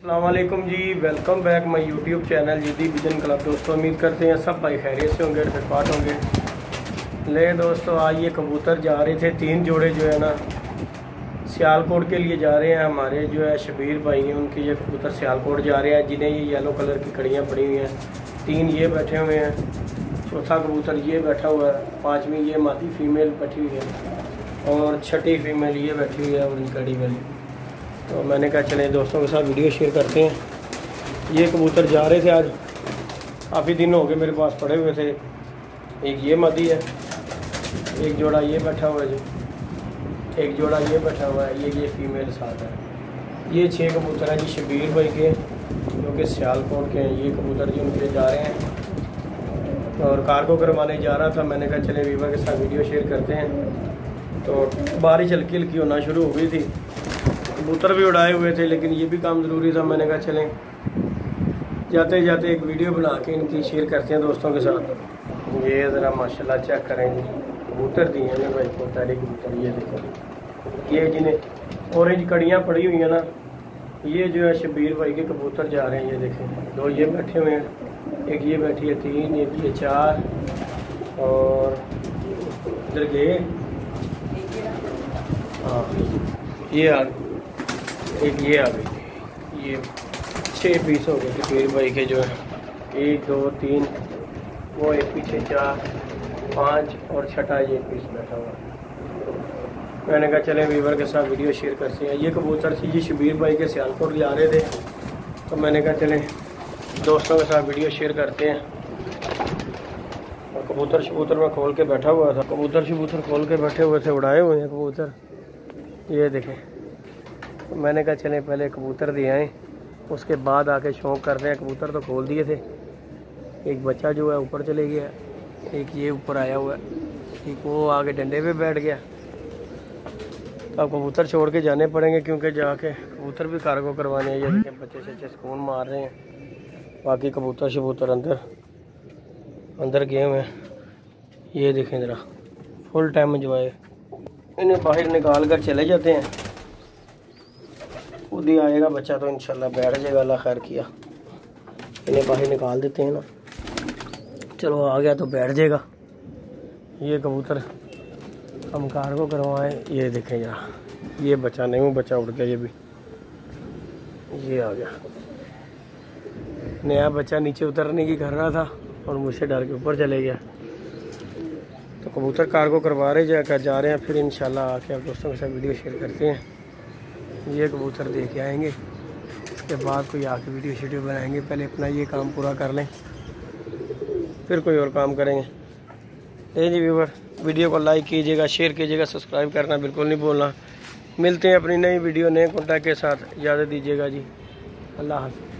अस्सलाम वालेकुम जी, welcome back my YouTube channel जीदी विजन क्लब। दोस्तों उम्मीद करते हैं सब भाई खैरियत से होंगे, फिटफाट होंगे। ले दोस्तों, आज ये कबूतर जा रहे थे, 3 जोड़े जो है ना सियालकोट के लिए जा रहे हैं। हमारे जो है शबीर भाई हैं, उनके ये कबूतर सियालकोट जा रहे हैं, जिन्हें ये येलो कलर की कड़ियाँ पड़ी हुई हैं। 3 ये बैठे हुए हैं, चौथा कबूतर ये बैठा हुआ है, 5वीं ये मादी फीमेल बैठी हुई है और 6ठी फीमेल ये बैठी हुई है उनकी कड़ी वाली। तो मैंने कहा चलें दोस्तों के साथ वीडियो शेयर करते हैं। ये कबूतर जा रहे थे आज, काफ़ी दिन हो गए मेरे पास पड़े हुए थे। एक ये मादी है, एक जोड़ा ये बैठा हुआ है जी, एक जोड़ा ये बैठा हुआ है, ये फीमेल साथ है। ये 6 कबूतर हैं जी शबीर भाई के, जो कि सियालकोट के हैं। ये कबूतर जो उनके जा रहे हैं और कार्गो करवाने जा रहा था। मैंने कहा चले वीवर के साथ वीडियो शेयर करते हैं। तो बारिश हल्की हल्की होना शुरू हो गई थी, कबूतर भी उड़ाए हुए थे, लेकिन ये भी काम ज़रूरी था। मैंने कहा चलें जाते जाते एक वीडियो बना के इनकी शेयर करते हैं दोस्तों के साथ। ये ज़रा माशाल्लाह चेक करें जी, कबूतर दिए हैं भाई को, तारी कबूतर। ये देखो, ये जिन्हें ऑरेंज कड़ियाँ पड़ी हुई हैं ना, ये जो है शबीर भाई के कबूतर जा रहे हैं। ये देखें, 2 ये बैठे हुए हैं, एक ये बैठी है 3, एक ये 4 और इधर गए, हाँ ये आ एक ये आ गई। ये 6 पीस हो गए शबीर भाई के जो है, 1 2 3, वो एक पीछे 4 5 और 6ठा ये पीस बैठा हुआ। मैंने कहा चलें वीवर के साथ वीडियो शेयर करते हैं। ये कबूतर थी जी शबीर भाई के सियालकोट जा रहे थे, तो मैंने कहा चलें दोस्तों के साथ वीडियो शेयर करते हैं। और कबूतर में खोल के बैठा हुआ था, कबूतर खोल के बैठे हुए थे, उड़ाए हुए हैं कबूतर। ये देखें, तो मैंने कहा चलें पहले कबूतर दिए आएँ, उसके बाद आके शौक़ करते हैं। कबूतर तो खोल दिए थे, एक बच्चा जो है ऊपर चले गया, एक ये ऊपर आया हुआ है, एक वो आगे डंडे पे बैठ गया। तो अब कबूतर छोड़ के जाने पड़ेंगे, क्योंकि जाके कबूतर भी कार्गो करवाने हैं। ये देखें बच्चे से सुकून मार रहे हैं, बाकी कबूतर अंदर गए हुए हैं। ये देखें ज़रा फुल टाइम एंजॉय। इन्हें बाहर निकाल कर चले जाते हैं, खुद ही आएगा बच्चा तो इंशाल्लाह बैठ जाएगा, अल्लाह खैर किया। इन्हें बाहर निकाल देते हैं ना, चलो आ गया तो बैठ जाएगा। ये कबूतर हम कार्गो करवाएं। ये देखें यार, ये बच्चा नहीं, वो बच्चा उड़ गया, ये भी ये आ गया। नया बच्चा नीचे उतरने की कर रहा था और मुझसे डर के ऊपर चले गया। तो कबूतर कार्गो करवा रहे जा रहे हैं, फिर इंशाल्लाह आके आप दोस्तों के साथ वीडियो शेयर करते हैं। ये कबूतर दे के आएंगे, उसके बाद कोई आके वीडियो बनाएंगे। पहले अपना ये काम पूरा कर लें, फिर कोई और काम करेंगे। जी व्यूवर, वीडियो को लाइक कीजिएगा, शेयर कीजिएगा, सब्सक्राइब करना बिल्कुल नहीं भूलना। मिलते हैं अपनी नई वीडियो नए कॉन्टैक्ट के साथ, इजाज़त दीजिएगा जी, अल्लाह हाफ़िज़।